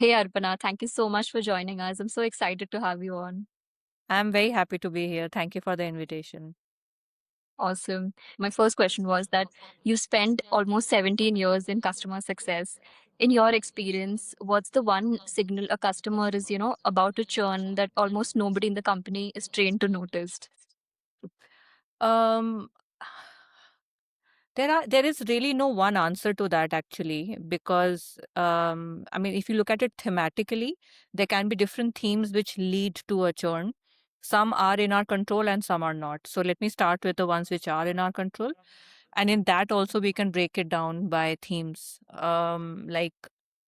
Hey Arpana, thank you so much for joining us. I'm so excited to have you on. I'm very happy to be here. Thank you for the invitation. Awesome. My first question was that you spent almost 17 years in customer success. In your experience, what's the one signal a customer is, about to churn that almost nobody in the company is trained to notice? Um, there is really no one answer to that actually, because I mean, if you look at it thematically, there can be different themes which lead to a churn. Some are in our control and some are not. So let me start with the ones which are in our control, and in that also we can break it down by themes, like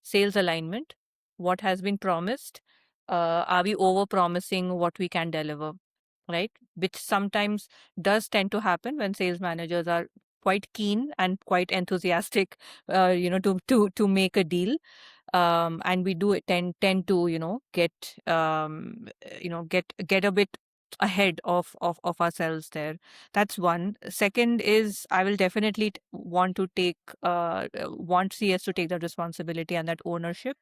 sales alignment. What has been promised? Are we over promising what we can deliver? Right, which sometimes does tend to happen when sales managers are quite keen and quite enthusiastic, to make a deal, and we do tend to get a bit ahead of ourselves there. That's one. Second is, I will definitely want to take want CS to take the responsibility and that ownership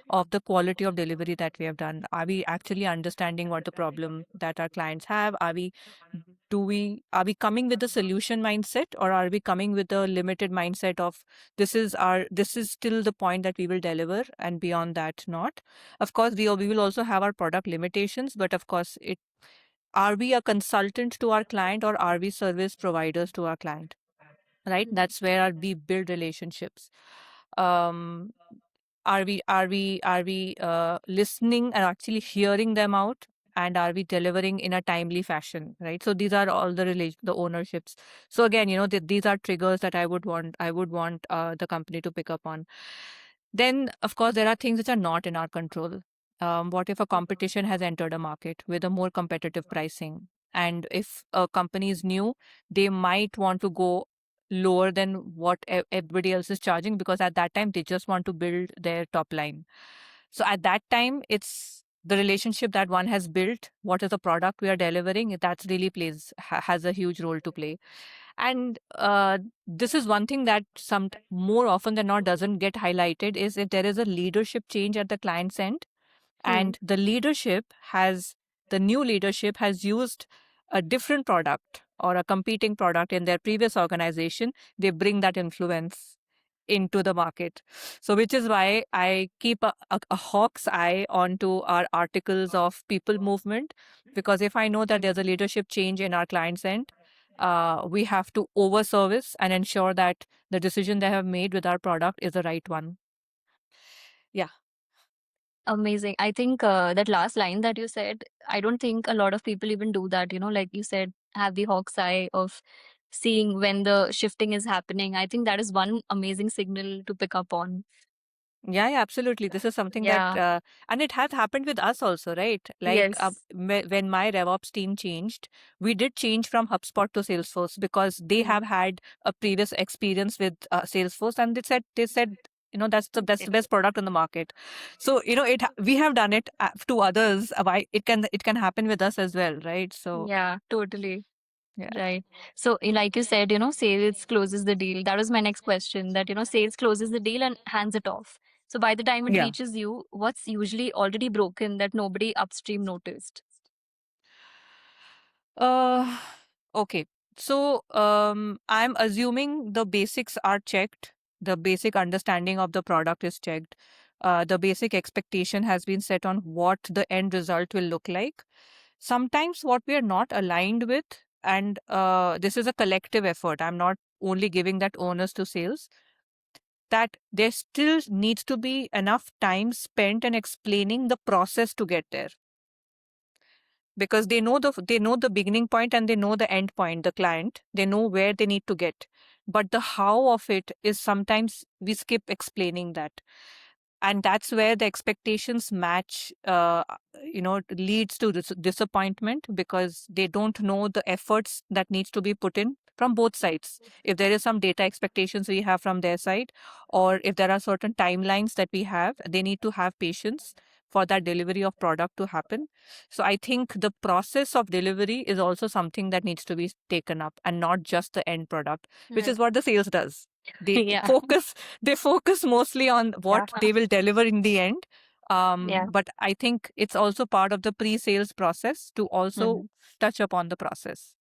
of the quality of delivery that we have done. Are we actually understanding what the problem that our clients have? Are we coming with a solution mindset, or are we coming with a limited mindset of this is still the point that we will deliver, and beyond that not? Of course, we will also have our product limitations, but of course, it are we a consultant to our client, or are we service providers to our client? Right, that's where we build relationships. um are we listening and actually hearing them out, and are we delivering in a timely fashion? Right, so these are all the ownerships. So again, these are triggers that I would want the company to pick up on. Then of course there are things which are not in our control. What if a competition has entered a market with a more competitive pricing, and if a company is new, they might want to go lower than what everybody else is charging, because at that time they just want to build their top line. So at that time, it's the relationship that one has built, what is the product we are delivering, that's really has a huge role to play. And this is one thing that some more often than not doesn't get highlighted, is if there is a leadership change at the client's end, Hmm. and the new leadership has used a different product or a competing product in their previous organization, they bring that influence into the market. So which is why I keep a hawk's eye onto our articles of people movement, because if I know that there's a leadership change in our client's end, we have to over service and ensure that the decision they have made with our product is the right one. Yeah. Amazing. I think that last line that you said, I don't think a lot of people even do that, like you said, have the hawk's eye of seeing when the shifting is happening. I think that is one amazing signal to pick up on. Yeah, yeah, absolutely. This is something that, Yeah. and it has happened with us also, right? Like Yes. when my RevOps team changed, we did change from HubSpot to Salesforce, because they Hmm. have had a previous experience with Salesforce, and they said, that's the best product on the market. So we have done it to others. Why it can happen with us as well, right? So Yeah, totally. yeah, Right. So, like you said, sales closes the deal. That was my next question that, sales closes the deal and hands it off. So, by the time it yeah. reaches you, what's usually already broken that nobody upstream noticed? Uh, okay. So, I'm assuming the basics are checked. The basic understanding of the product is checked. The basic expectation has been set on what the end result will look like. Sometimes what we are not aligned with, and this is a collective effort. I'm not only giving that onus to sales, that there still needs to be enough time spent in explaining the process to get there, because they know the beginning point and they know the end point, the client, they know where they need to get, but the how of it is sometimes we skip explaining that. And that's where the expectations match, leads to disappointment, because they don't know the efforts that needs to be put in from both sides. If there is some data expectations we have from their side, or if there are certain timelines that we have, they need to have patience for that delivery of product to happen. So I think the process of delivery is also something that needs to be taken up, and not just the end product, which is Right. what the sales does. They Yeah. focus they focus mostly on what they will deliver in the end, Yeah. But I think it's also part of the pre-sales process to also Mhm. touch upon the process.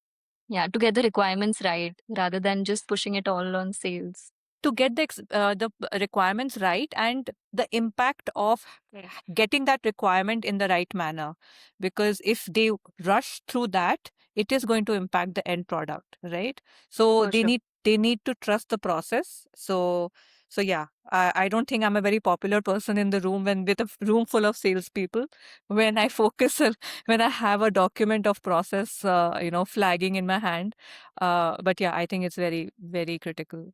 Yeah, to get the requirements right rather than just pushing it all on sales. To get the requirements right and the impact of getting that requirement in the right manner, because if they rush through that, it is going to impact the end product, right? So For sure. they need to trust the process. So yeah, I don't think I'm a very popular person in the room when with a room full of salespeople. When I focus when I have a document of process, flagging in my hand. But yeah, I think it's very, very critical.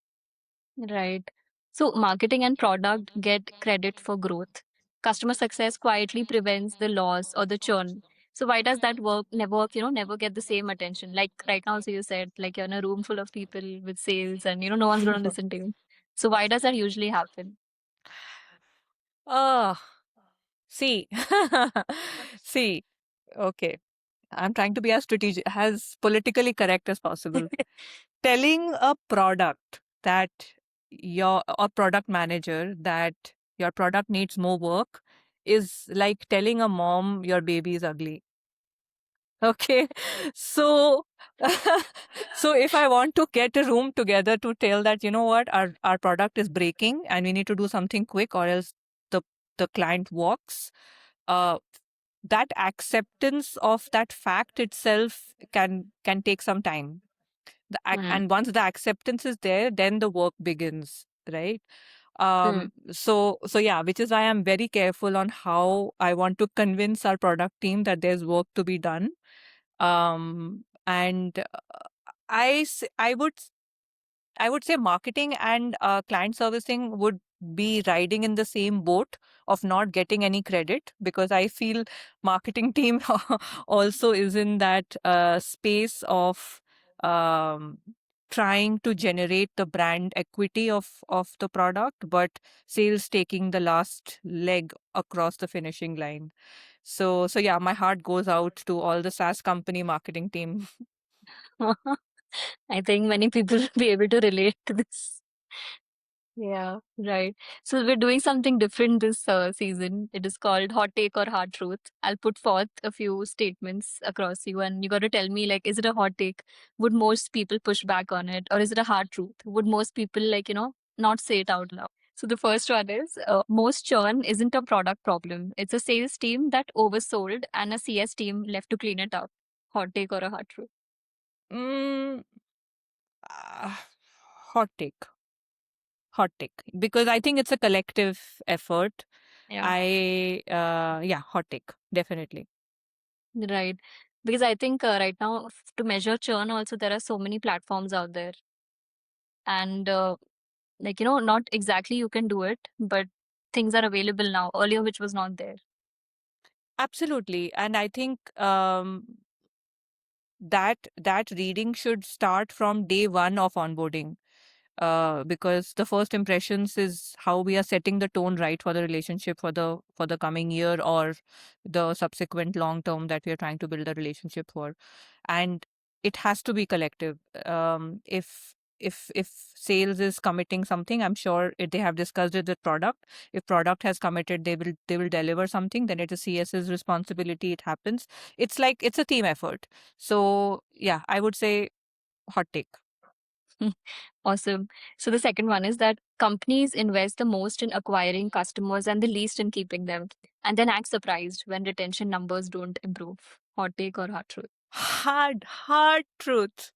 Right. So marketing and product get credit for growth. Customer success quietly prevents the loss or the churn. So why does that never get the same attention? Like right now, so you said, like you're in a room full of people with sales and no one's gonna listen to you. So why does that usually happen? Ah, see, see, okay. I'm trying to be as strategic, as politically correct as possible. Telling a product that your or product manager that your product needs more work is like telling a mom your baby is ugly. Okay. So so if I want to get a room together to tell that, you know what, our product is breaking and we need to do something quick or else the the client walks, uh that acceptance of that fact itself can take some time. Hmm. And once the acceptance is there, then the work begins, right? Hmm. So yeah, which is why I'm very careful on how I want to convince our product team that there's work to be done. And I would say marketing and client servicing would be riding in the same boat of not getting any credit, because I feel marketing team also is in that space of um, trying to generate the brand equity of the product, but sales taking the last leg across the finishing line. So yeah, my heart goes out to all the SaaS company marketing team. I think many people will be able to relate to this. Yeah, right. So we're doing something different this season. It is called Hot Take or Hard Truth. I'll put forth a few statements across you, and you got to tell me, like, is it a hot take? Would most people push back on it, or is it a hard truth? Would most people, like, not say it out loud? So the first one is most churn isn't a product problem. It's a sales team that oversold and a CS team left to clean it up. Hot take or a hard truth? Mm, ah, hot take. Hot take, because I think it's a collective effort. Yeah. Yeah, hot take, definitely. Right. Because I think right now, to measure churn, also, there are so many platforms out there. And, not exactly you can do it, but things are available now, earlier, which was not there. Absolutely. And I think that reading should start from day one of onboarding, because the first impressions is how we are setting the tone right for the relationship for the coming year or the subsequent long term that we are trying to build a relationship for. And it has to be collective. If sales is committing something, I'm sure they have discussed it with product. If product has committed, they will deliver something, then it is CS's responsibility. It happens. It's like it's a team effort. So yeah, I would say hot take. Awesome. So the second one is that companies invest the most in acquiring customers and the least in keeping them, and then act surprised when retention numbers don't improve. Hot take or hot truth? Hard truth.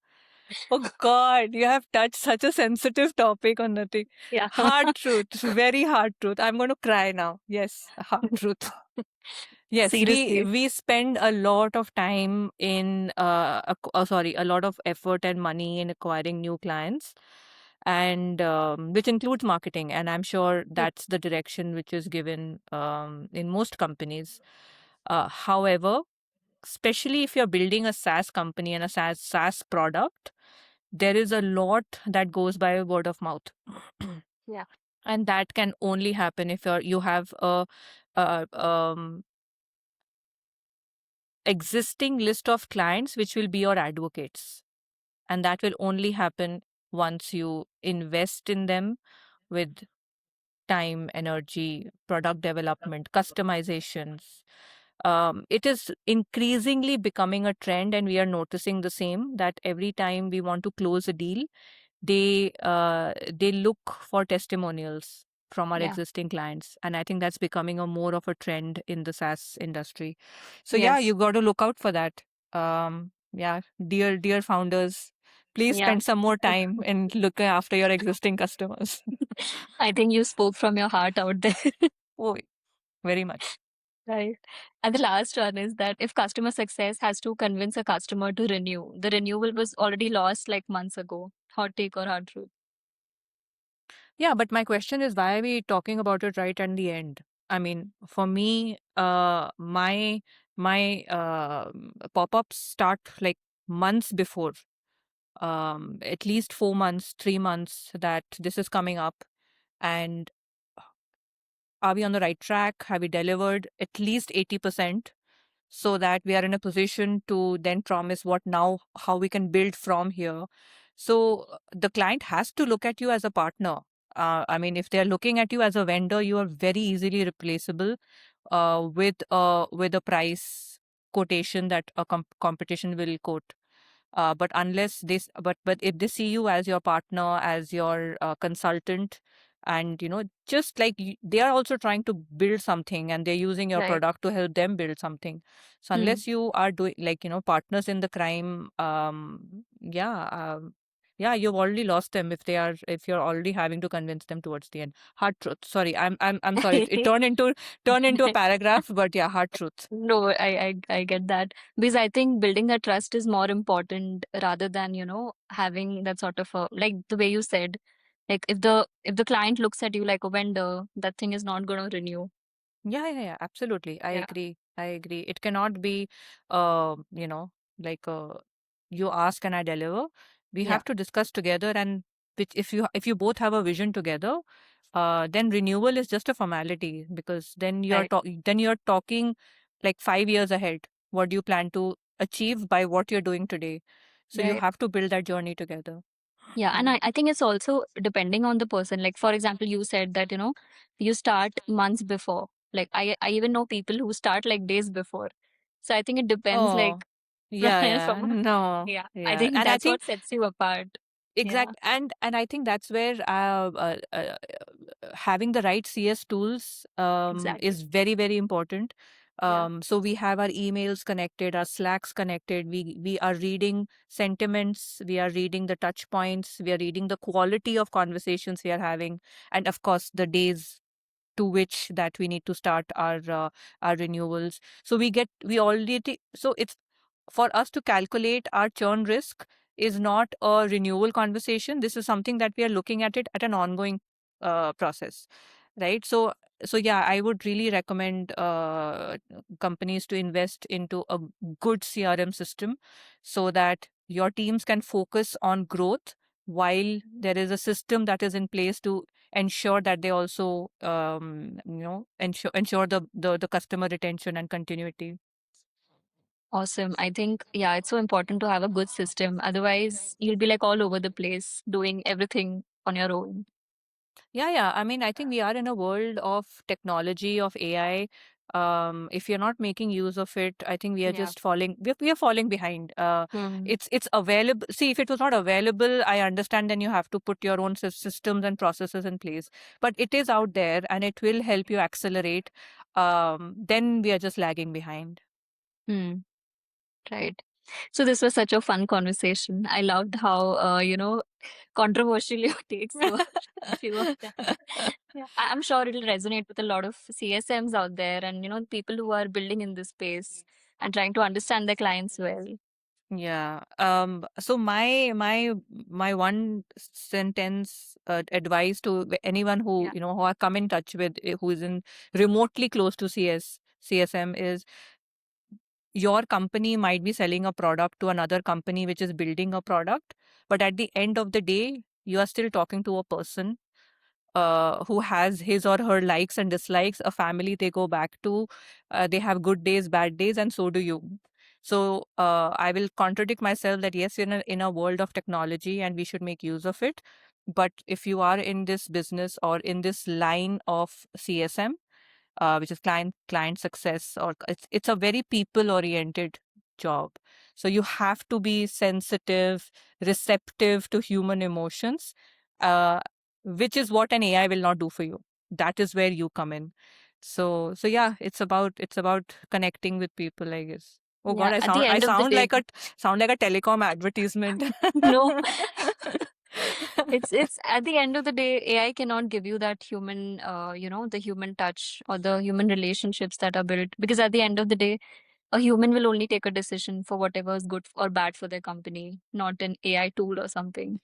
Oh God, you have touched such a sensitive topic on Unnati. Yeah. Hard truth, very hard truth. I'm going to cry now. Yes, hard truth. Yes, we Seriously. we spend a lot of time in sorry, a lot of effort and money in acquiring new clients, and which includes marketing. And I'm sure that's the direction which is given in most companies. However, especially if you're building a SaaS company and a SaaS product, there is a lot that goes by word of mouth. Yeah. And that can only happen if you have a existing list of clients which will be your advocates, and that will only happen once you invest in them with time, energy, product development, customizations. It is increasingly becoming a trend, and we are noticing the same, that every time we want to close a deal, they look for testimonials from our Yeah. existing clients, and I think that's becoming a more of a trend in the SaaS industry. So yeah, Yes. you got to look out for that. Yeah, dear founders, please Yeah. spend some more time in looking after your existing customers. I think you spoke from your heart out there. Oh, very much. Right. And the last one is that if customer success has to convince a customer to renew, the renewal was already lost like months ago. Hot take or hard truth? Yeah, but my question is, why are we talking about it right at the end? I mean, for me, my pop-ups start like months before, at least 4 months, 3 months that this is coming up. And are we on the right track? Have we delivered at least 80%, so that we are in a position to then promise what now, how we can build from here? So the client has to look at you as a partner. I mean, if they're looking at you as a vendor, you are very easily replaceable with a price quotation that a competition will quote. But unless this, but if they see you as your partner, as your consultant, and just like they are also trying to build something, and they're using your Right. product to help them build something. So Hmm. unless you are doing, like, partners in the crime, yeah, yeah, you've already lost them if you're already having to convince them towards the end. Hard truth. Sorry, I'm sorry. It turned into a paragraph, but yeah, hard truth. No, I get that because I think building that trust is more important rather than, having that sort of a, like the way you said, like if the client looks at you like a vendor, that thing is not going to renew. Yeah, yeah, yeah, absolutely. I Yeah. agree. I agree. It cannot be, you know, like you ask and I deliver. We Yeah. have to discuss together, and which, if you both have a vision together, then renewal is just a formality, because Right. then you're talking like 5 years ahead. What do you plan to achieve by what you're doing today? So you Right. have to build that journey together. Yeah, and Yeah. I think it's also depending on the person. Like, for example, you said that, you start months before. Like, I even know people who start like days before. So I think it depends, like, Oh, yeah, yeah. from, No, yeah, I yeah. think And I that's think what sets you apart. Yeah, exact, and I think that's where having the right CS tools exactly. is very, very important. Yeah, So we have our emails connected, our Slacks connected. We are reading sentiments, we are reading the touch points, we are reading the quality of conversations we are having, and of course the days to which that we need to start our renewals. So we already, so it's for us to calculate our churn risk is not a renewal conversation. This is something that we are looking at it at an ongoing process, right? So yeah, I would really recommend companies to invest into a good CRM system, so that your teams can focus on growth while there is a system that is in place to ensure that they also ensure the customer retention and continuity. awesome. I think, yeah, it's so important to have a good system. Otherwise, you'll be like all over the place doing everything on your own. Yeah, yeah. I mean, I think we are in a world of technology, of AI. If you're not making use of it, I think we are Yeah. just falling. We are falling behind. Hmm. It's available. See, if it was not available, I understand. Then you have to put your own systems and processes in place. But it is out there, and it will help you accelerate. Then we are just lagging behind. Hmm. Right. So this was such a fun conversation. I loved how controversial your takes were. A few of them. Yeah, I'm sure it'll resonate with a lot of CSMs out there, and people who are building in this space and trying to understand their clients well. Yeah. So my one sentence advice to anyone who Yeah. who I come in touch with, who is in remotely close to CSM, is your company might be selling a product to another company which is building a product, but at the end of the day, you are still talking to a person who has his or her likes and dislikes, a family they go back to. They have good days, bad days, and so do you. So I will contradict myself that yes, in a world of technology, and we should make use of it. But if you are in this business or in this line of CSM, which is client success, or it's a very people oriented job. So you have to be sensitive, receptive to human emotions, uh, which is what an AI will not do for you. That is where you come in. So yeah, it's about connecting with people, I guess. Oh God, Yeah, I at the sound I end of the sound day, like a sound like a telecom advertisement. no, it's at the end of the day, AI cannot give you that human, the human touch or the human relationships that are built. Because at the end of the day, a human will only take a decision for whatever is good or bad for their company, not an AI tool or something.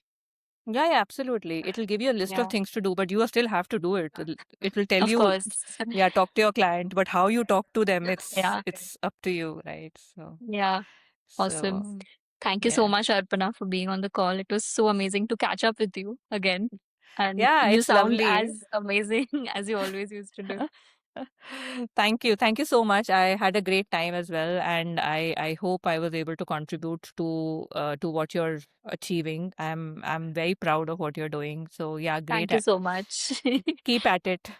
Yeah, yeah, absolutely. It'll give you a list of Yeah, things to do, but you still have to do it. It will tell of you, course. yeah, talk to your client, but how you talk to them, it's Yeah, it's up to you, right? So, yeah, awesome. so Thank you so yeah, much, Arpana, for being on the call. It was so amazing to catch up with you again. And yeah, you it's sound lovely. as amazing as you always used to do. Thank you so much. I had a great time as well, and I hope I was able to contribute to what you're achieving. I'm very proud of what you're doing. So yeah, great. Thank you so much. Keep at it.